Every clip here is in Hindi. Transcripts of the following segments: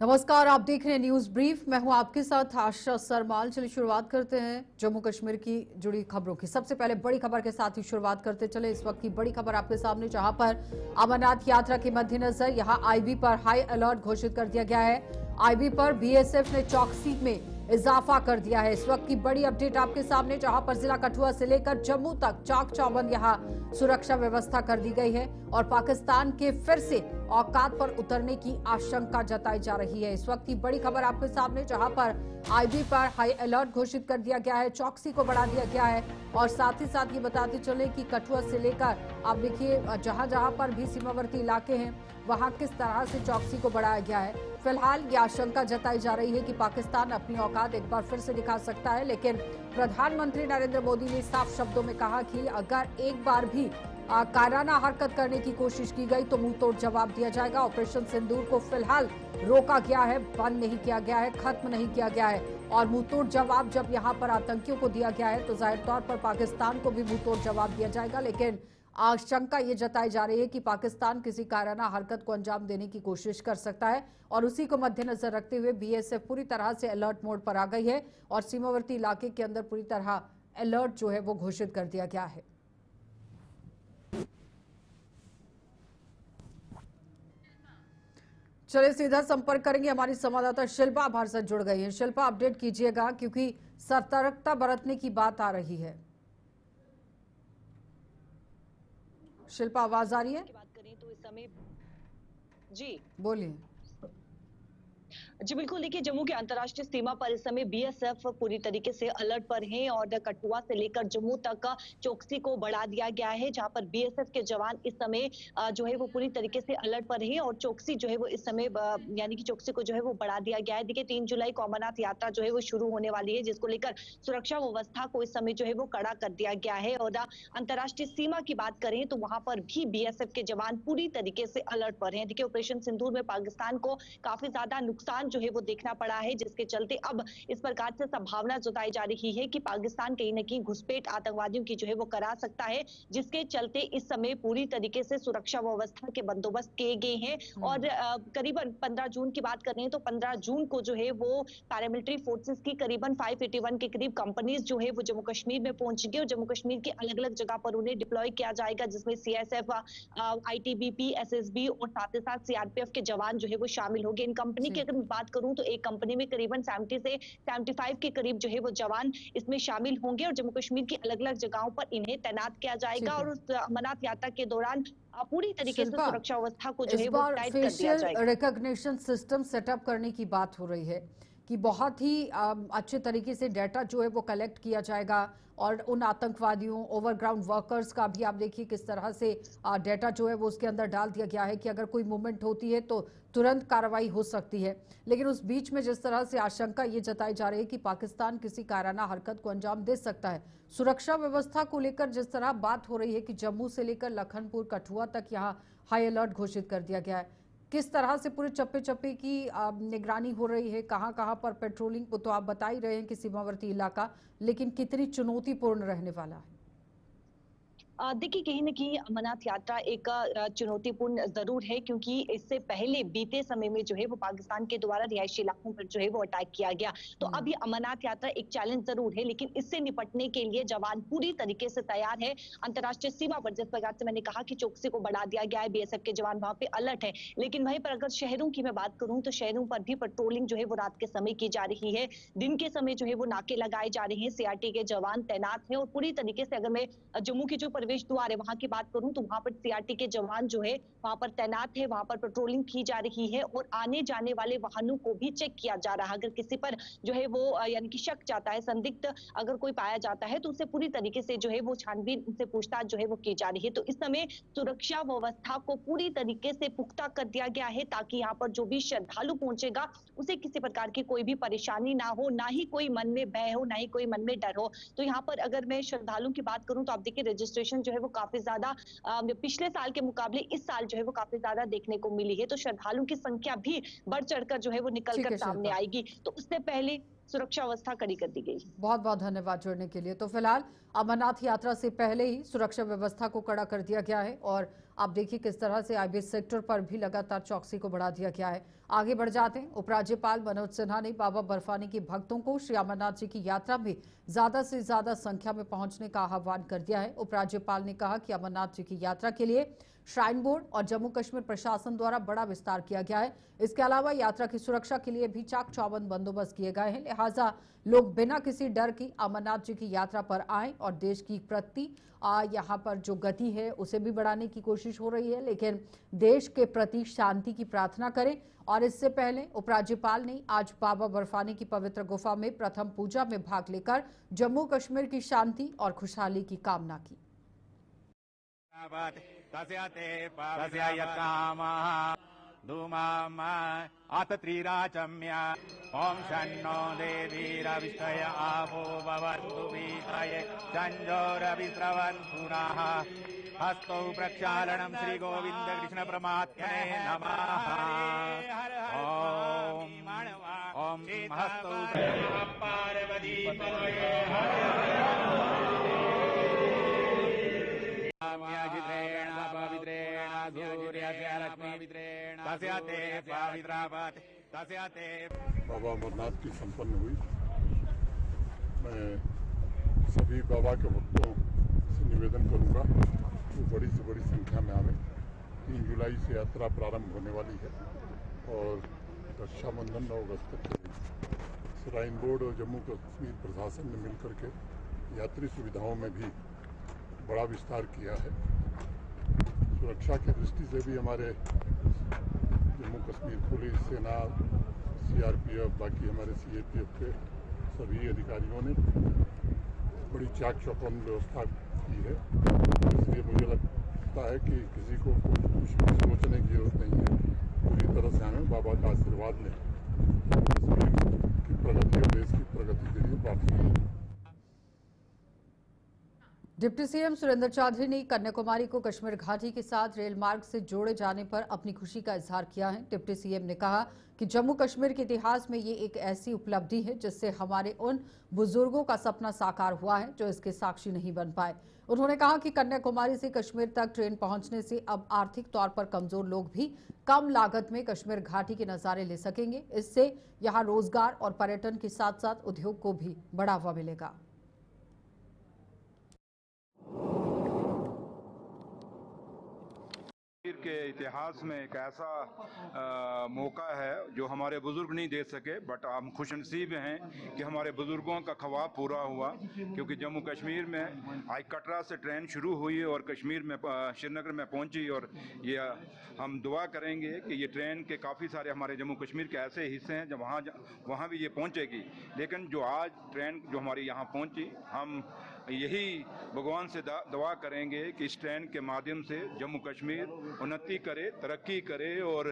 नमस्कार, आप देख रहे हैं न्यूज ब्रीफ। मैं हूं आपके साथ आशा सरमाल। चलिए शुरुआत करते हैं जम्मू कश्मीर की जुड़ी खबरों की। सबसे पहले बड़ी खबर के साथ ही शुरुआत करते चले। इस वक्त की बड़ी खबर आपके सामने, जहां पर अमरनाथ यात्रा के मद्देनजर यहां आईबी पर हाई अलर्ट घोषित कर दिया गया है। आईबी पर बीएसएफ ने चौकसी में इजाफा कर दिया है। इस वक्त की बड़ी अपडेट आपके सामने, जहां पर जिला कठुआ से लेकर जम्मू तक चाक चौबंद यहां सुरक्षा व्यवस्था कर दी गई है और पाकिस्तान के फिर से औकात पर उतरने की आशंका जताई जा रही है। इस वक्त की बड़ी खबर आपके सामने, जहां पर आईबी पर हाई अलर्ट घोषित कर दिया गया है, चौकसी को बढ़ा दिया गया है और साथ ही साथ ये बताते चले कि कठुआ से लेकर आप देखिए जहां जहां पर भी सीमावर्ती इलाके हैं वहां किस तरह से चौकसी को बढ़ाया गया है। फिलहाल ये आशंका जताई जा रही है कि पाकिस्तान अपनी औकात एक बार फिर से दिखा सकता है, लेकिन प्रधानमंत्री नरेंद्र मोदी ने साफ शब्दों में कहा कि अगर एक बार भी कायराना हरकत करने की कोशिश की गई तो मुंह तोड़ जवाब दिया जाएगा। ऑपरेशन सिंदूर को फिलहाल रोका गया है, बंद नहीं किया गया है, खत्म नहीं किया गया है और मुंह तोड़ जवाब जब यहां पर आतंकियों को दिया गया है तो जाहिर तौर पर पाकिस्तान को भी मुंह तोड़ जवाब दिया जाएगा। लेकिन आशंका ये जताई जा रही है कि पाकिस्तान किसी कायराना हरकत को अंजाम देने की कोशिश कर सकता है और उसी को मद्देनजर रखते हुए बीएसएफ पूरी तरह से अलर्ट मोड पर आ गई है और सीमावर्ती इलाके के अंदर पूरी तरह अलर्ट जो है वो घोषित कर दिया गया है। चलिए सीधा संपर्क करेंगे, हमारी संवाददाता शिल्पा हमारे साथ जुड़ गई है। शिल्पा, अपडेट कीजिएगा क्योंकि सतर्कता बरतने की बात आ रही है। शिल्पा, आवाज आ रही है? बात करें तो इस समय जी बोलिए। जी बिल्कुल, देखिए जम्मू के अंतर्राष्ट्रीय सीमा पर इस समय बीएसएफ पूरी तरीके से अलर्ट पर है और कठुआ से लेकर जम्मू तक का चौकसी को बढ़ा दिया गया है, जहां पर बीएसएफ के जवान इस समय जो है वो पूरी तरीके से अलर्ट पर है और चौकसी जो है वो इस समय यानी कि चौकसी को जो है वो बढ़ा दिया गया है। देखिए 3 जुलाई को अमरनाथ यात्रा जो है वो शुरू होने वाली है, जिसको लेकर सुरक्षा व्यवस्था को इस समय जो है वो कड़ा कर दिया गया है और अंतर्राष्ट्रीय सीमा की बात करें तो वहां पर भी बीएसएफ के जवान पूरी तरीके से अलर्ट पर है। देखिए ऑपरेशन सिंदूर में पाकिस्तान को काफी ज्यादा नुकसान जो है वो देखना पड़ा है, जिसके चलते अब इस प्रकार से संभावना जताई जा रही है कि पाकिस्तान कहीं न कहीं घुसपैठ आतंकवादियों की जो है वो करा सकता है, जिसके चलते इस समय पूरी तरीके से सुरक्षा व्यवस्था के बंदोबस्त किए गए हैं और करीबन 15 जून की बात करें तो 15 जून को जो है वो पैरामिलिट्री फोर्सेस की करीबन 581 के करीब कंपनीज जो है वो जम्मू कश्मीर में पहुंचेंगी और जम्मू कश्मीर की अलग-अलग जगह पर उन्हें डिप्लॉय किया जाएगा, जिसमें सीएसएफ, आईटीबीपी, एसएसबी और साथ ही साथ सीआरपीएफ के जवान जो है वो शामिल होंगे। इन कंपनी की जी। अगर मैं बात करूं तो एक कंपनी में करीबन 70 से 75 के करीब जो है वो जवान इसमें शामिल होंगे और जम्मू कश्मीर की अलग-अलग जगहों पर इन्हें तैनात किया जाएगा ठीक है और उस अमरनाथ यात्रा के दौरान पूरी तरीके से शिल्पा, सुरक्षा व्यवस्था को जो इस है वो बार टाइट कर दिया फेशियल जाएगा। रिकॉग्निशन सिस्टम सेटअप करने की बात हो रही है कि बहुत ही अच्छे तरीके से डाटा जो है वो कलेक्ट किया जाएगा और उन आतंकवादियों, ओवरग्राउंड वर्कर्स का भी आप देखिए किस तरह से डाटा जो है वो उसके अंदर डाल दिया गया है कि अगर कोई मूवमेंट होती है तो तुरंत कार्रवाई हो सकती है। लेकिन उस बीच में जिस तरह से आशंका ये जताई जा रही है कि पाकिस्तान किसी कायराना हरकत को अंजाम दे सकता है, सुरक्षा व्यवस्था को लेकर जिस तरह बात हो रही है कि जम्मू से लेकर लखनपुर, कठुआ तक यहाँ हाई अलर्ट घोषित कर दिया गया है, किस तरह से पूरे चप्पे चप्पे की निगरानी हो रही है, कहां कहां पर पेट्रोलिंग, वो तो आप बता ही रहे हैं कि सीमावर्ती इलाका, लेकिन कितनी चुनौतीपूर्ण रहने वाला है? देखिए कहीं न कहीं अमरनाथ यात्रा एक चुनौतीपूर्ण ज़रूर है, क्योंकि इससे पहले बीते समय में जो है वो पाकिस्तान के द्वारा रिहायशी इलाकों पर जो है वो अटैक किया गया। तो अब ये अमरनाथ यात्रा एक चैलेंज ज़रूर है, लेकिन इससे निपटने के लिए जवान पूरी तरीके से तैयार है। अंतर्राष्ट्रीय सीमा पर जिस प्रकार से मैंने कहा कि चौकसी को बढ़ा दिया गया है, बीएसएफ के जवान वहाँ पे अलर्ट है। लेकिन वहीं पर अगर शहरों की मैं बात करूँ तो शहरों पर भी पेट्रोलिंग जो है वो रात के समय की जा रही है। दिन के समय जो है वो नाके लगाए जा रहे हैं, सीआरटी के जवान तैनात हैं और पूरी तरीके से अगर मैं जम्मू के जो प्रवेश द्वार है वहां की बात करूं तो वहां पर सीआरटी के जवान जो है वहां पर तैनात है, वहां पर पेट्रोलिंग की जा रही है और आने जाने वाले वाहनों को भी चेक किया जा रहा है। अगर किसी पर जो है वो यानी कि शक जाता है, संदिग्ध अगर कोई पाया जाता है तो उसे पूरी तरीके से जो है वो छानबीन, उनसे पूछताछ जो है वो की जा रही है। तो इस समय सुरक्षा व्यवस्था को पूरी तरीके से पुख्ता कर दिया गया है, ताकि यहाँ पर जो भी श्रद्धालु पहुंचेगा उसे किसी प्रकार की कोई भी परेशानी ना हो, ना ही कोई मन में भय हो, ना ही कोई मन में डर हो। तो यहाँ पर अगर मैं श्रद्धालुओं की बात करूं तो आप देखिए रजिस्ट्रेशन जो है वो काफी ज्यादा पिछले साल के मुकाबले इस साल जो है वो काफी ज्यादा देखने को मिली है। तो श्रद्धालुओं की संख्या भी बढ़ चढ़कर जो है वो निकल ठीक कर है सामने शिल्पा। आएगी। तो उससे पहले सुरक्षा व्यवस्था कड़ी कर दी गई। बहुत बहुत धन्यवाद जुड़ने के लिए। तो फिलहाल अमरनाथ यात्रा से पहले ही सुरक्षा व्यवस्था को कड़ा कर दिया गया है और आप देखिए किस तरह से आईबीएस सेक्टर पर भी लगातार चौकसी को बढ़ा दिया गया है। आगे बढ़ जाते हैं। उपराज्यपाल मनोज सिन्हा ने बाबा बर्फानी के भक्तों को श्री अमरनाथ जी की यात्रा में ज्यादा से ज्यादा संख्या में पहुंचने का आह्वान कर दिया है। उपराज्यपाल ने कहा कि अमरनाथ जी की यात्रा के लिए श्राइन बोर्ड और जम्मू कश्मीर प्रशासन द्वारा बड़ा विस्तार किया गया है। इसके अलावा यात्रा की सुरक्षा के लिए भी चाक चौबंद बंदोबस्त किए गए हैं। लिहाजा लोग बिना किसी डर की अमरनाथ जी की यात्रा पर आएं और देश की प्रति यहाँ पर जो गति है उसे भी बढ़ाने की कोशिश हो रही है, लेकिन देश के प्रति शांति की प्रार्थना करें। और इससे पहले उपराज्यपाल ने आज बाबा बर्फानी की पवित्र गुफा में प्रथम पूजा में भाग लेकर जम्मू कश्मीर की शांति और खुशहाली की कामना की। अथ त्रिराचम्य ओम शन्नो देवीरविष्टय आपो भवन्तु वीतये चञ्जोरविस्रवन्तुनः हस्तौ प्रक्षालनं श्रीगोविन्द कृष्ण परमात्मने नमः। ओम हस्तौ पार्वती बाबा अमरनाथ की संपन्न हुई। मैं सभी बाबा के भक्तों से निवेदन करूंगा वो बड़ी से बड़ी संख्या में आवे। 3 जुलाई से यात्रा प्रारंभ होने वाली है और रक्षाबंधन 9 अगस्त तक चलेगी। श्राइन बोर्ड और जम्मू कश्मीर प्रशासन ने मिलकर के यात्री सुविधाओं में भी बड़ा विस्तार किया है। सुरक्षा की दृष्टि से भी हमारे जम्मू कश्मीर पुलिस, सेना, सीआरपीएफ, बाकी हमारे सीएपीएफ के सभी अधिकारियों ने बड़ी चाक चौबंद व्यवस्था की है। इसलिए मुझे लगता है कि किसी को कुछ भी सोचने की जरूरत नहीं है। पूरी तरह से हमें बाबा का आशीर्वाद लें। कश्मीर की प्रगति और देश की प्रगति के लिए प्रार्थना करें। डिप्टी सीएम सुरेंद्र चौधरी ने कन्याकुमारी को कश्मीर घाटी के साथ रेल मार्ग से जोड़े जाने पर अपनी खुशी का इजहार किया है। डिप्टी सीएम ने कहा कि जम्मू कश्मीर के इतिहास में ये एक ऐसी उपलब्धि है जिससे हमारे उन बुजुर्गों का सपना साकार हुआ है जो इसके साक्षी नहीं बन पाए। उन्होंने कहा कि कन्याकुमारी से कश्मीर तक ट्रेन पहुंचने से अब आर्थिक तौर पर कमजोर लोग भी कम लागत में कश्मीर घाटी के नजारे ले सकेंगे। इससे यहाँ रोजगार और पर्यटन के साथ साथ उद्योग को भी बढ़ावा मिलेगा। के इतिहास में एक ऐसा मौका है जो हमारे बुजुर्ग नहीं दे सके, बट हम खुशनसीब हैं कि हमारे बुजुर्गों का ख्वाब पूरा हुआ। क्योंकि जम्मू कश्मीर में आज कटरा से ट्रेन शुरू हुई और कश्मीर में श्रीनगर में पहुंची, और ये हम दुआ करेंगे कि ये ट्रेन के काफ़ी सारे हमारे जम्मू कश्मीर के ऐसे हिस्से हैं जब वहाँ भी ये पहुंचेगी। लेकिन जो आज ट्रेन जो हमारी यहाँ पहुंची, हम यही भगवान से दुआ करेंगे कि इस ट्रेन के माध्यम से जम्मू कश्मीर उन्नति करे, तरक्की करे और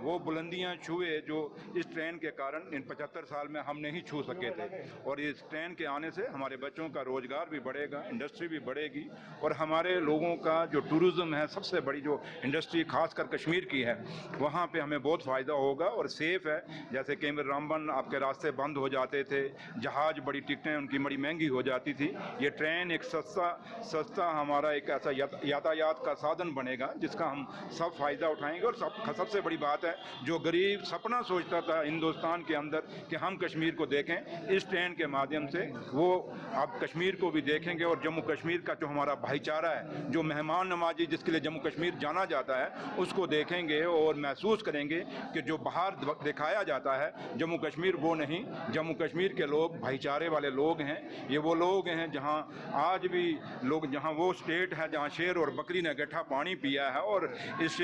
वो बुलंदियां छुए जो इस ट्रेन के कारण इन 75 साल में हम नहीं छू सके थे। और इस ट्रेन के आने से हमारे बच्चों का रोजगार भी बढ़ेगा, इंडस्ट्री भी बढ़ेगी, और हमारे लोगों का जो टूरिज्म है, सबसे बड़ी जो इंडस्ट्री खासकर कश्मीर की है, वहाँ पे हमें बहुत फ़ायदा होगा और सेफ़ है। जैसे केमर रामबन आपके रास्ते बंद हो जाते थे, जहाज़ बड़ी टिकटें उनकी बड़ी महंगी हो जाती थी, ये ट्रेन एक सस्ता हमारा एक ऐसा यातायात का साधन बनेगा जिसका हम सब फायदा उठाएंगे। और सबसे बड़ी बात है, जो गरीब सपना सोचता था हिंदुस्तान के अंदर कि हम कश्मीर को देखें, इस ट्रेन के माध्यम से वो अब कश्मीर को भी देखेंगे। और जम्मू कश्मीर का जो हमारा भाईचारा है, जो मेहमान नवाजी जिसके लिए जम्मू कश्मीर जाना जाता है, उसको देखेंगे और महसूस करेंगे कि जो बाहर दिखाया जाता है जम्मू कश्मीर वो नहीं। जम्मू कश्मीर के लोग भाईचारे वाले लोग हैं। ये वो लोग हैं जहाँ आज भी लोग, जहाँ वो स्टेट है जहाँ शेर और बकरी ने गड्ढा पानी पिया है, और इस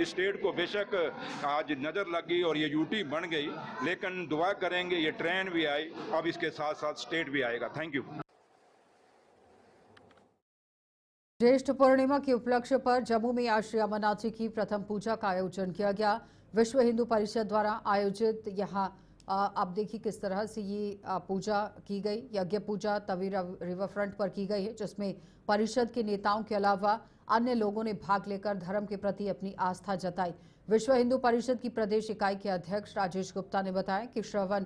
स्टेट को बेशक आज नज़र लग गई और ये यूटी बन गई, लेकिन दुआ करेंगे ये ट्रेन भी आई, अब इसके साथ साथ स्टेट भी आएगा। Thank you. ज्येष्ठ पूर्णिमा के उपलक्ष्य पर जम्मू में आज श्री अमरनाथ जी की प्रथम पूजा का आयोजन किया गया। विश्व हिंदू परिषद द्वारा आयोजित यहाँ आप देखिए किस तरह से ये पूजा की गई। यज्ञ पूजा तवी रिवर फ्रंट पर की गई है, जिसमें परिषद के नेताओं के अलावा अन्य लोगों ने भाग लेकर धर्म के प्रति अपनी आस्था जताई। विश्व हिंदू परिषद की प्रदेश इकाई के अध्यक्ष राजेश गुप्ता ने बताया कि श्रावण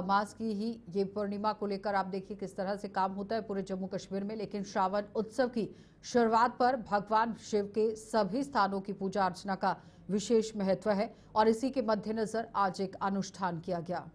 मास की ही ये पूर्णिमा को लेकर आप देखिए किस तरह से काम होता है पूरे जम्मू कश्मीर में, लेकिन श्रावण उत्सव की शुरुआत पर भगवान शिव के सभी स्थानों की पूजा अर्चना का विशेष महत्व है और इसी के मद्देनजर आज एक अनुष्ठान किया गया।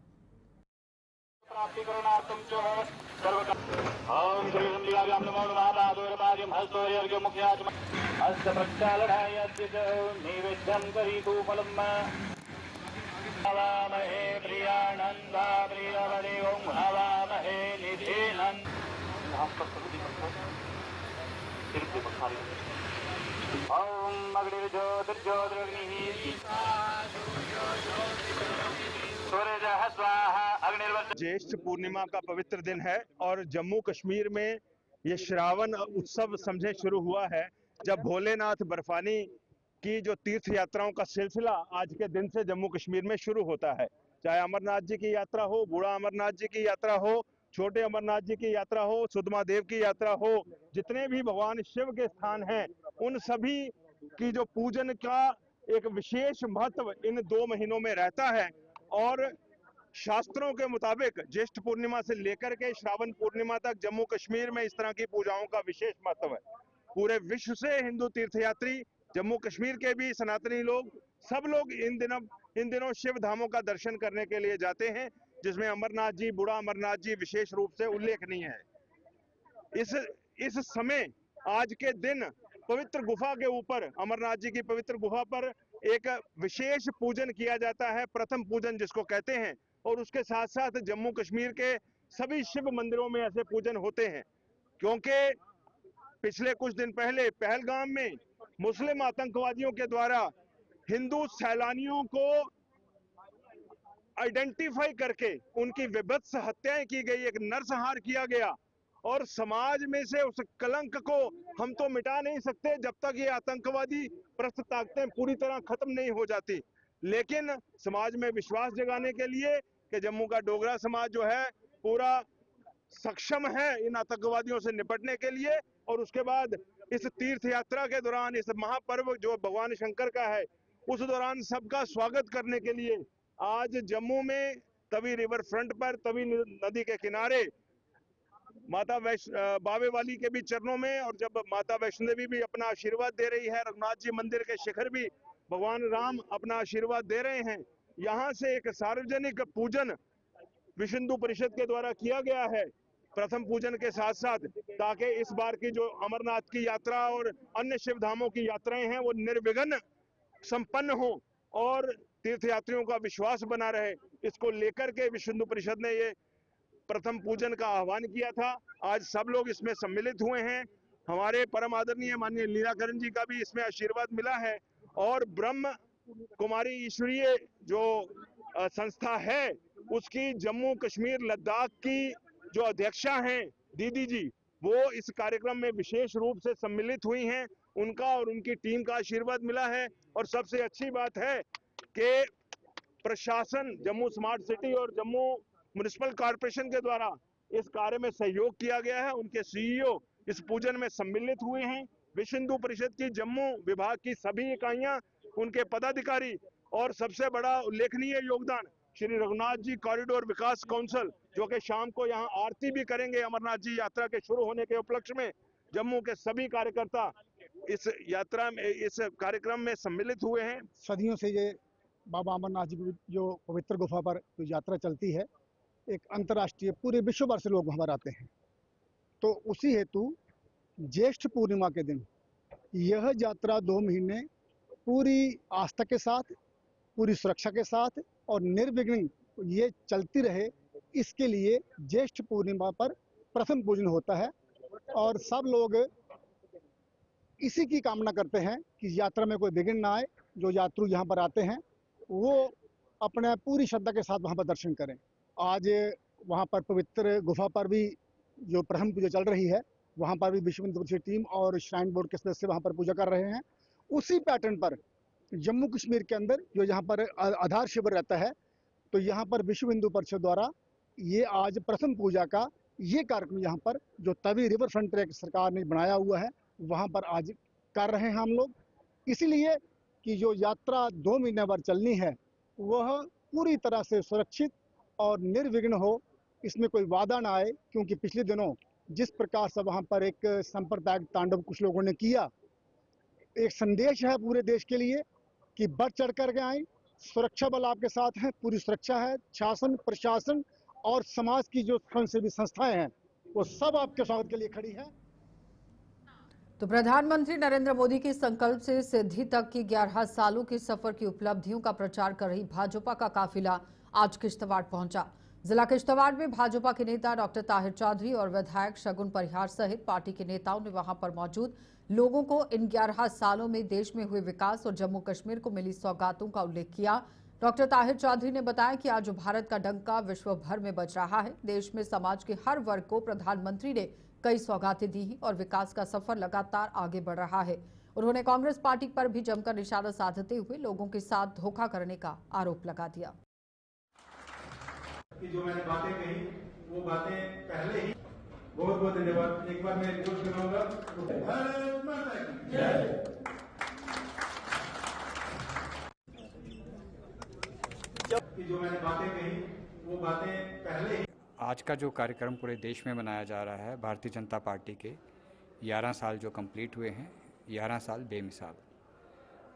ज्येष्ठ पूर्णिमा का पवित्र दिन है और जम्मू कश्मीर में ये श्रावण उत्सव समझे शुरू हुआ है जब भोलेनाथ बर्फानी की जो तीर्थ यात्राओं का सिलसिला आज के दिन से जम्मू कश्मीर में शुरू होता है। चाहे अमरनाथ जी की यात्रा हो, बूढ़ा अमरनाथ जी की यात्रा हो, छोटे अमरनाथ जी की यात्रा हो, सुदमा देव की यात्रा हो, जितने भी भगवान शिव के स्थान हैं उन सभी की जो पूजन का एक विशेष महत्व इन 2 महीनों में रहता है। और शास्त्रों के मुताबिक ज्येष्ठ पूर्णिमा से लेकर के श्रावण पूर्णिमा तक जम्मू कश्मीर में इस तरह की पूजाओं का विशेष महत्व है। पूरे विश्व से हिंदू तीर्थयात्री, जम्मू कश्मीर के भी सनातनी लोग, सब लोग इन दिनों शिव धामों का दर्शन करने के लिए जाते हैं, जिसमें अमरनाथ जी, बूढ़ा अमरनाथ जी विशेष रूप से उल्लेखनीय है। इस समय आज के दिन पवित्र गुफा के ऊपर, अमरनाथ जी की पवित्र गुफा पर एक विशेष पूजन किया जाता है, प्रथम पूजन जिसको कहते हैं। और उसके साथ साथ जम्मू कश्मीर के सभी शिव मंदिरों में ऐसे पूजन होते हैं, क्योंकि पिछले कुछ दिन पहले पहलगाम में मुस्लिम आतंकवादियों के द्वारा हिंदू सैलानियों को आइडेंटिफाई करके उनकी विभत्स हत्याएं की गई, एक नरसंहार किया गया। और समाज में से उस कलंक को हम तो मिटा नहीं सकते जब तक ये आतंकवादी प्रस्त ताकतें पूरी तरह खत्म नहीं हो जाती। लेकिन समाज में विश्वास जगाने के लिए कि जम्मू का डोगरा समाज जो है पूरा सक्षम है इन आतंकवादियों से निपटने के लिए। और उसके बाद इस तीर्थ यात्रा के दौरान, इस महापर्व जो भगवान शंकर का है, उस दौरान सबका स्वागत करने के लिए आज जम्मू में तवी रिवर फ्रंट पर, तवी नदी के किनारे माता बावे वाली के भी चरणों में, और जब माता वैष्णो देवी भी अपना आशीर्वाद दे रही है, रघुनाथ जी मंदिर के शिखर भी भगवान राम अपना आशीर्वाद दे रहे हैं, यहाँ से एक सार्वजनिक पूजन विश्व हिंदू परिषद के द्वारा किया गया है प्रथम पूजन के साथ साथ, ताकि इस बार की जो अमरनाथ की यात्रा और अन्य शिव धामों की यात्राएं हैं वो निर्विघ्न संपन्न हो और तीर्थयात्रियों का विश्वास बना रहे। इसको लेकर के विश्व हिंदू परिषद ने ये प्रथम पूजन का आह्वान किया था। आज सब लोग इसमें सम्मिलित हुए हैं। हमारे परम आदरणीय माननीय लीलाकरण जी का भी इसमें आशीर्वाद मिला है और ब्रह्म कुमारी ईश्वरीय जो संस्था है उसकी जम्मू कश्मीर लद्दाख की जो अध्यक्षा हैं दीदी जी, वो इस कार्यक्रम में विशेष रूप से सम्मिलित हुई हैं। उनका और उनकी टीम का आशीर्वाद मिला है। और सबसे अच्छी बात है कि प्रशासन, जम्मू स्मार्ट सिटी और जम्मू म्युनिसिपल कॉर्पोरेशन के द्वारा इस कार्य में सहयोग किया गया है। उनके सीईओ इस पूजन में सम्मिलित हुए हैं। विश्व हिंदू परिषद की जम्मू विभाग की सभी इकाइयां, उनके पदाधिकारी और सबसे बड़ा उल्लेखनीय योगदान श्री रघुनाथ जी कॉरिडोर विकास काउंसिल, जो कि शाम को यहाँ आरती भी करेंगे अमरनाथ जी यात्रा के शुरू होने के उपलक्ष्य में। जम्मू के सभी कार्यकर्ता इस यात्रा में, इस कार्यक्रम में सम्मिलित हुए हैं। सदियों से ये बाबा अमरनाथ जी की जो पवित्र गुफा पर जो यात्रा चलती है, एक अंतर्राष्ट्रीय पूरे विश्व भर से लोग वहाँ पर आते हैं। तो उसी हेतु ज्येष्ठ पूर्णिमा के दिन यह यात्रा 2 महीने पूरी आस्था के साथ, पूरी सुरक्षा के साथ और निर्विघ्न ये चलती रहे, इसके लिए ज्येष्ठ पूर्णिमा पर प्रथम पूजन होता है। और सब लोग इसी की कामना करते हैं कि यात्रा में कोई विघ्न ना आए। जो यात्रु यहाँ पर आते हैं वो अपने पूरी श्रद्धा के साथ वहाँ पर दर्शन करें। आज वहाँ पर पवित्र गुफा पर भी जो प्रथम पूजा चल रही है, वहाँ पर भी विश्व हिंदू परिषद टीम और श्राइन बोर्ड के सदस्य वहाँ पर पूजा कर रहे हैं। उसी पैटर्न पर जम्मू कश्मीर के अंदर जो यहाँ पर आधार शिविर रहता है, तो यहाँ पर विश्व हिंदू परिषद द्वारा ये आज प्रथम पूजा का ये कार्यक्रम यहाँ पर जो तवी रिवर फ्रंट ट्रैक सरकार ने बनाया हुआ है, वहाँ पर आज कर रहे हैं हम लोग। इसीलिए कि जो यात्रा 2 महीने भर चलनी है वह पूरी तरह से सुरक्षित और निर्विघ्न हो, इसमें कोई बाधा ना आए। क्योंकि पिछले दिनों जिस प्रकार से वहाँ पर एक सांप्रदायिक तांडव कुछ लोगों ने किया, एक संदेश है पूरे देश के लिए कि बढ़ चढ़ कर के आए, सुरक्षा बल आपके साथ हैं, पूरी सुरक्षा है, शासन प्रशासन और समाज की जो स्वयंसेवी संस्थाएं हैं वो सब आपके स्वागत के लिए खड़ी हैं। तो प्रधानमंत्री नरेंद्र मोदी के संकल्प से सिद्धि तक की 11 सालों के सफर की उपलब्धियों का प्रचार कर रही भाजपा का काफिला आज किश्तवाड़ पहुंचा। जिला किश्तवाड़ में भाजपा के नेता डॉक्टर ताहिर चौधरी और विधायक शगुन परिहार सहित पार्टी के नेताओं ने वहां पर मौजूद लोगों को इन 11 सालों में देश में हुए विकास और जम्मू कश्मीर को मिली सौगातों का उल्लेख किया। डॉक्टर ताहिर चौधरी ने बताया कि आज भारत का डंका विश्व भर में बज रहा है। देश में समाज के हर वर्ग को प्रधानमंत्री ने कई सौगातें दी हैं और विकास का सफर लगातार आगे बढ़ रहा है। उन्होंने कांग्रेस पार्टी पर भी जमकर निशाना साधते हुए लोगों के साथ धोखा करने का आरोप लगा दिया। कि जो मैंने बातें कही वो बातें पहले ही। बहुत बहुत धन्यवाद। एक बार मैं रिक्वेस्ट करूंगा, भारत माता की जय। कि जो मैंने बातें कही वो बातें पहले ही। आज का जो कार्यक्रम पूरे देश में मनाया जा रहा है, भारतीय जनता पार्टी के 11 साल जो कंप्लीट हुए हैं, 11 साल बेमिसाल,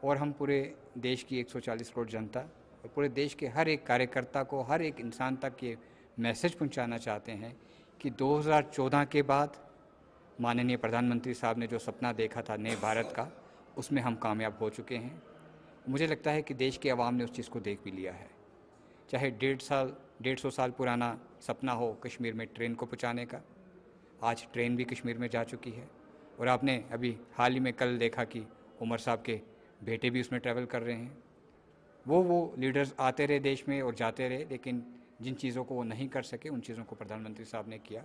और हम पूरे देश की 140 करोड़ जनता और पूरे देश के हर एक कार्यकर्ता को, हर एक इंसान तक ये मैसेज पहुंचाना चाहते हैं कि 2014 के बाद माननीय प्रधानमंत्री साहब ने जो सपना देखा था नए भारत का, उसमें हम कामयाब हो चुके हैं। मुझे लगता है कि देश के अवाम ने उस चीज़ को देख भी लिया है। चाहे 150 साल पुराना सपना हो कश्मीर में ट्रेन को पहुंचाने का, आज ट्रेन भी कश्मीर में जा चुकी है। और आपने अभी हाल ही में कल देखा कि उमर साहब के बेटे भी उसमें ट्रैवल कर रहे हैं। वो लीडर्स आते रहे देश में और जाते रहे, लेकिन जिन चीज़ों को वो नहीं कर सके उन चीज़ों को प्रधानमंत्री साहब ने किया।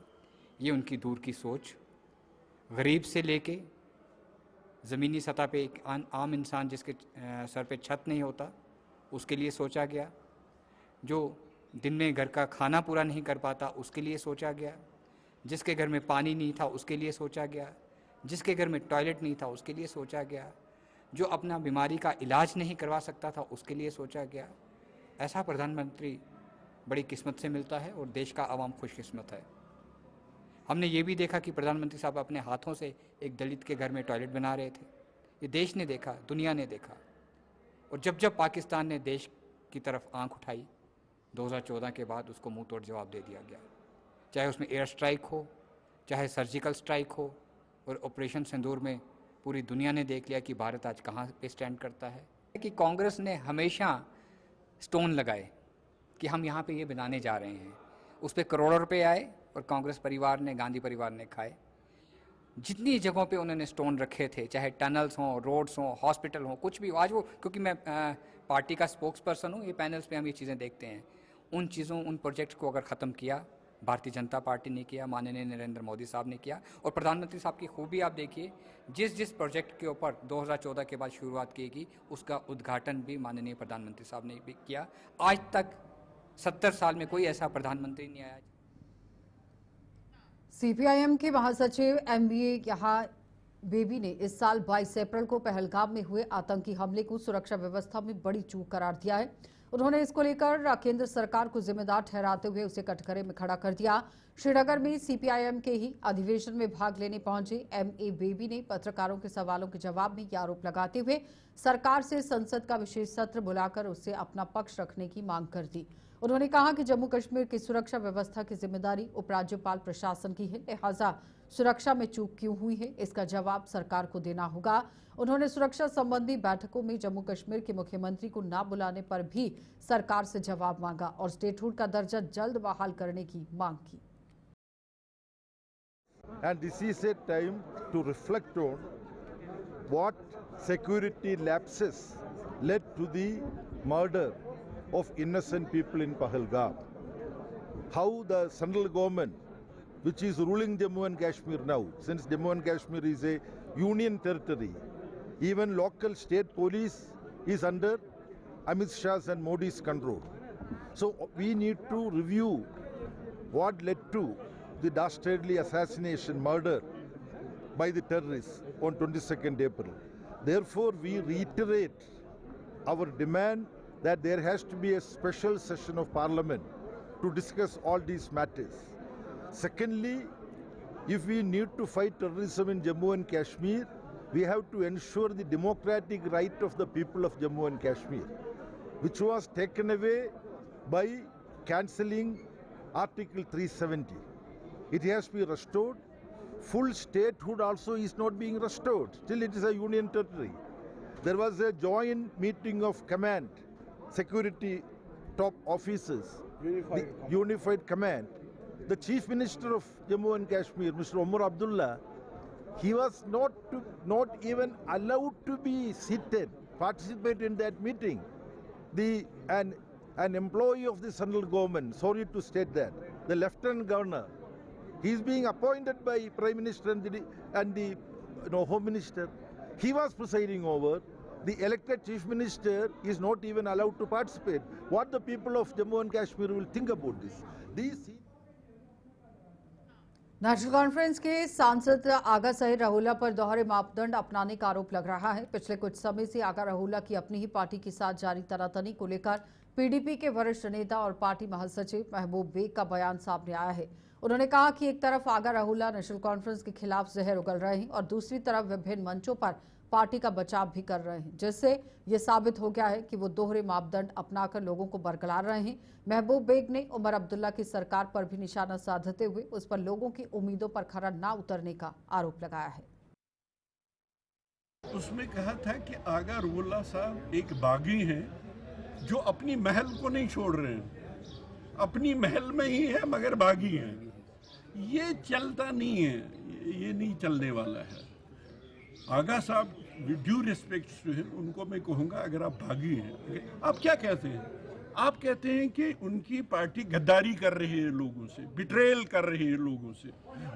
ये उनकी दूर की सोच, गरीब से लेके ज़मीनी सतह पे एक आम इंसान जिसके सर पे छत नहीं होता उसके लिए सोचा गया, जो दिन में घर का खाना पूरा नहीं कर पाता उसके लिए सोचा गया, जिसके घर में पानी नहीं था उसके लिए सोचा गया, जिसके घर में टॉयलेट नहीं था उसके लिए सोचा गया, जो अपना बीमारी का इलाज नहीं करवा सकता था उसके लिए सोचा गया। ऐसा प्रधानमंत्री बड़ी किस्मत से मिलता है और देश का आवाम खुशकिस्मत है। हमने ये भी देखा कि प्रधानमंत्री साहब अपने हाथों से एक दलित के घर में टॉयलेट बना रहे थे। ये देश ने देखा, दुनिया ने देखा। और जब पाकिस्तान ने देश की तरफ आंख उठाई 2014 के बाद, उसको मुंह तोड़ जवाब दे दिया गया। चाहे उसमें एयर स्ट्राइक हो, चाहे सर्जिकल स्ट्राइक हो, और ऑपरेशन सिंदूर में पूरी दुनिया ने देख लिया कि भारत आज कहाँ पे स्टैंड करता है। कि कांग्रेस ने हमेशा स्टोन लगाए कि हम यहाँ पे ये बनाने जा रहे हैं, उस पर करोड़ों रुपए आए और कांग्रेस परिवार ने, गांधी परिवार ने खाए। जितनी जगहों पे उन्होंने स्टोन रखे थे, चाहे टनल्स हों, रोड्स हों, हॉस्पिटल हों, कुछ भी, आज वो, क्योंकि मैं पार्टी का स्पोक्स पर्सन हूँ, ये पैनल्स पे हम ये चीज़ें देखते हैं, उन चीज़ों, उन प्रोजेक्ट्स को अगर ख़त्म किया भारतीय जनता पार्टी ने किया, माननीय नरेंद्र मोदी साहब ने किया। और प्रधानमंत्री साहब की खूबी आप देखिए, जिस प्रोजेक्ट के ऊपर 2014 के बाद शुरुआत की गई उसका उद्घाटन भी माननीय प्रधानमंत्री साहब ने भी किया। आज तक 70 साल में कोई ऐसा प्रधानमंत्री नहीं आया। सीपीआईएम के महासचिव एमबीए यहाँ बेबी ने इस साल 22 अप्रैल को पहलगाम में हुए आतंकी हमले को सुरक्षा व्यवस्था में बड़ी चूक करार दिया है। उन्होंने इसको लेकर केंद्र सरकार को जिम्मेदार ठहराते हुए उसे कटघरे में खड़ा कर दिया। श्रीनगर में सीपीआईएम के ही अधिवेशन में भाग लेने पहुंचे एमए बेबी ने पत्रकारों के सवालों के जवाब में यह आरोप लगाते हुए सरकार से संसद का विशेष सत्र बुलाकर उससे अपना पक्ष रखने की मांग कर दी। उन्होंने कहा कि जम्मू कश्मीर की सुरक्षा व्यवस्था की जिम्मेदारी उपराज्यपाल प्रशासन की है, लिहाजा सुरक्षा में चूक क्यों हुई है इसका जवाब सरकार को देना होगा। उन्होंने सुरक्षा संबंधी बैठकों में जम्मू कश्मीर के मुख्यमंत्री को न बुलाने पर भी सरकार से जवाब मांगा और स्टेटहुड का दर्जा जल्द बहाल करने की मांग की। And this is a time to reflect on what security lapses led to the murder of innocent people in Pahalgam. How the central government, which is ruling Jammu and Kashmir now, since Jammu and Kashmir is a union territory, even local state police is under Amit Shah's and Modi's control. So we need to review what led to the dastardly assassination, murder by the terrorists on 22nd April. Therefore, we reiterate our demand that there has to be a special session of parliament to discuss all these matters. Secondly, if we need to fight terrorism in Jammu and Kashmir, we have to ensure the democratic right of the people of Jammu and Kashmir, which was taken away by cancelling Article 370. It has to be restored. Full statehood also is not being restored. Still it is a union territory. There was a joint meeting of command, security top officers, unified command. The Chief Minister of Jammu and Kashmir, Mr. Omar Abdullah, he was not even allowed to be seated, participate in that meeting. An employee of the central government, sorry to state that, the Lieutenant Governor, he is being appointed by Prime Minister and the Home Minister. He was presiding over. The elected Chief Minister is not even allowed to participate. What the people of Jammu and Kashmir will think about this? National conference के सांसद आगा सहित राहुला पर दोहरे मापदंड अपनाने का आरोप लग रहा है। पिछले कुछ समय से आगा राहुला की अपनी ही पार्टी के साथ जारी तनातनी को लेकर पीडीपी के वरिष्ठ नेता और पार्टी महासचिव महबूब बेग का बयान सामने आया है। उन्होंने कहा कि एक तरफ आगा राहुला नेशनल कॉन्फ्रेंस के खिलाफ जहर उगल रहे हैं और दूसरी तरफ विभिन्न मंचों पर पार्टी का बचाव भी कर रहे हैं, जिससे ये साबित हो गया है कि वो दोहरे मापदंड अपनाकर लोगों को बरगला रहे हैं। महबूब बेग ने उमर अब्दुल्ला की सरकार पर भी निशाना साधते हुए उस पर लोगों की उम्मीदों पर खरा ना उतरने का आरोप लगाया है। उसमें कहा था कि आगा राहुला साहब एक बागी हैं जो अपनी महल को नहीं छोड़ रहे हैं, अपनी महल में ही है मगर बागी हैं। ये चलता नहीं है, ये नहीं चलने वाला है। आगा साहब ड्यू रिस्पेक्ट टू हिम, उनको मैं कहूँगा अगर आप बागी हैं, आप क्या कहते हैं? आप कहते हैं कि उनकी पार्टी गद्दारी कर रही है लोगों से, बिट्रेयल कर रही है लोगों से,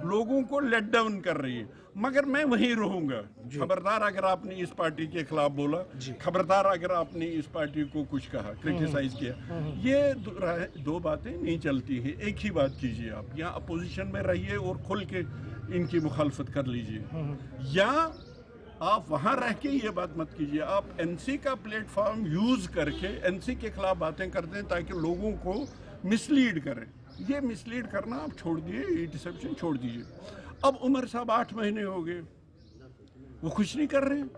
लोगों को लेट डाउन कर रही है, मगर मैं वहीं रहूंगा। खबरदार अगर आपने इस पार्टी के खिलाफ बोला, खबरदार अगर आपने इस पार्टी को कुछ कहा, क्रिटिसाइज किया, ये दो बातें नहीं चलती हैं। एक ही बात कीजिए, आप यहाँ अपोजिशन में रहिए और खुल के इनकी मुखालफत कर लीजिए, या आप वहां रह के ये बात मत कीजिए। आप एनसी का प्लेटफॉर्म यूज करके एनसी के खिलाफ बातें करते हैं ताकि लोगों को मिसलीड करें। ये मिसलीड करना आप छोड़ दिए, ये डिसेप्शन छोड़ दीजिए। अब उमर साहब 8 महीने हो गए, वो कुछ नहीं कर रहे हैं,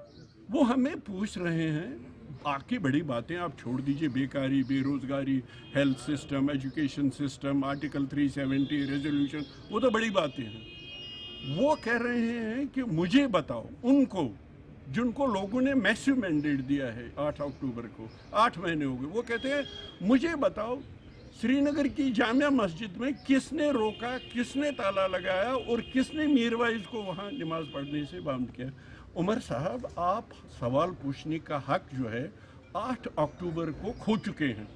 वो हमें पूछ रहे हैं। बाकी बड़ी बातें आप छोड़ दीजिए, बेकारी, बेरोजगारी, health system, education system, article 370, resolution, वो तो बड़ी बातें हैं। वो कह रहे हैं कि मुझे बताओ उनको जिनको लोगों ने मैसिव मैंडेट दिया है 8 अक्टूबर को, 8 महीने हो गए, वो कहते हैं मुझे बताओ श्रीनगर की जामिया मस्जिद में किसने रोका, किसने ताला लगाया और किसने मीरवाइज को वहाँ नमाज पढ़ने से बंद किया। उमर साहब, आप सवाल पूछने का हक जो है 8 अक्टूबर को खो चुके हैं।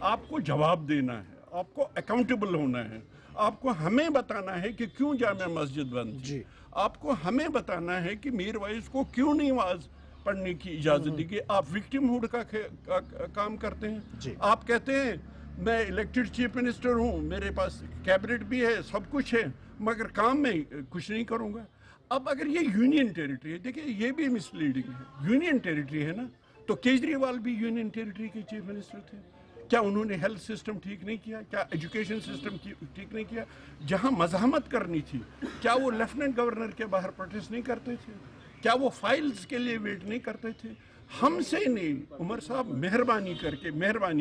आपको जवाब देना है, आपको अकाउंटेबल होना है, आपको हमें बताना है कि क्यों जामिया मस्जिद बंद थी, आपको हमें बताना है कि मीरवाइज को क्यों नहीं नमाज पढ़ने की इजाज़त दी गई। आप विक्टिमहुड का काम करते हैं। आप कहते हैं मैं इलेक्टेड चीफ मिनिस्टर हूँ, मेरे पास कैबिनेट भी है, सब कुछ है, मगर काम में कुछ नहीं करूँगा। अब अगर ये यूनियन टेरिटरी है, देखिए ये भी मिसलीडिंग है। यूनियन टेरिटरी है ना, तो केजरीवाल भी यूनियन टेरिटरी के चीफ मिनिस्टर थे। क्या उन्होंने हेल्थ सिस्टम ठीक नहीं किया? क्या एजुकेशन सिस्टम ठीक नहीं किया? जहां मज़ाहमत करनी थी, क्या वो लेफ्टिनेंट गवर्नर के बाहर प्रोटेस्ट नहीं करते थे? क्या वो फाइल्स के लिए वेट नहीं करते थे? हमसे नहीं। उमर साहब, मेहरबानी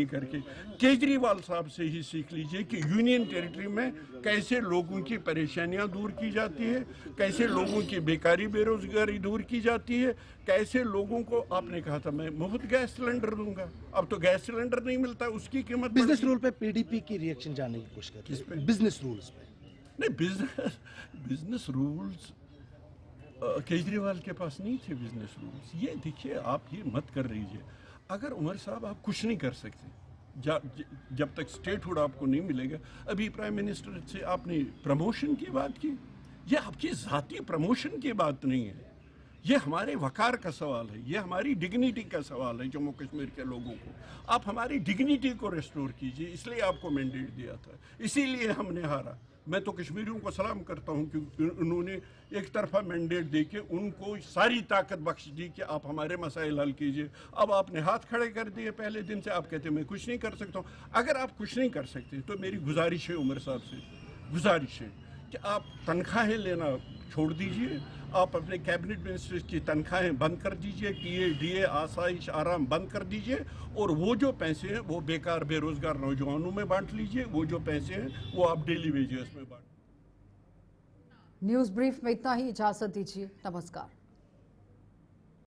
करके केजरीवाल साहब से ही सीख लीजिए कि यूनियन टेरिटरी में कैसे लोगों की परेशानियां दूर की जाती है, कैसे लोगों की बेकारी बेरोजगारी दूर की जाती है, कैसे लोगों को, आपने कहा था मैं मुफ्त गैस सिलेंडर दूंगा, अब तो गैस सिलेंडर नहीं मिलता, उसकी कीमत। बिजनेस रूल पे पीडीपी की रिएक्शन जानने की कोशिश करते हैं। बिजनेस रूल्स पे नहीं, बिजनेस रूल्स केजरीवाल के पास नहीं थे बिजनेस रूल्स। ये देखिए, आप ये मत कर लीजिए। अगर उमर साहब आप कुछ नहीं कर सकते जब तक स्टेटहुड आपको नहीं मिलेगा। अभी प्राइम मिनिस्टर से आपने प्रमोशन की बात की, ये आपकी ज़ाती प्रमोशन की बात नहीं है, ये हमारे वकार का सवाल है, ये हमारी डिग्निटी का सवाल है। जम्मू कश्मीर के लोगों को आप हमारी डिग्निटी को रेस्टोर कीजिए, इसलिए आपको मैंडेट दिया था, इसीलिए हमने हारा। मैं तो कश्मीरियों को सलाम करता हूं कि उन्होंने एक तरफा मैंडेट देके उनको सारी ताकत बख्श दी कि आप हमारे मसाइल हल कीजिए। अब आपने हाथ खड़े कर दिए पहले दिन से, आप कहते हैं मैं कुछ नहीं कर सकता हूँ। अगर आप कुछ नहीं कर सकते तो मेरी गुजारिश है उमर साहब से, गुजारिश है कि आप तनख्वाहें लेना छोड़ दीजिए, आप अपने कैबिनेट मिनिस्टर्स की तनख्वाहें बंद कर दीजिए, टीए डीए आसाइश आराम बंद कर दीजिए, और वो जो पैसे हैं वो बेकार बेरोजगार नौजवानों में बांट लीजिए, वो जो पैसे हैं वो आप डेली वेजेस में बांट। न्यूज़ ब्रीफ में इतना ही, इजाजत दीजिए, नमस्कार।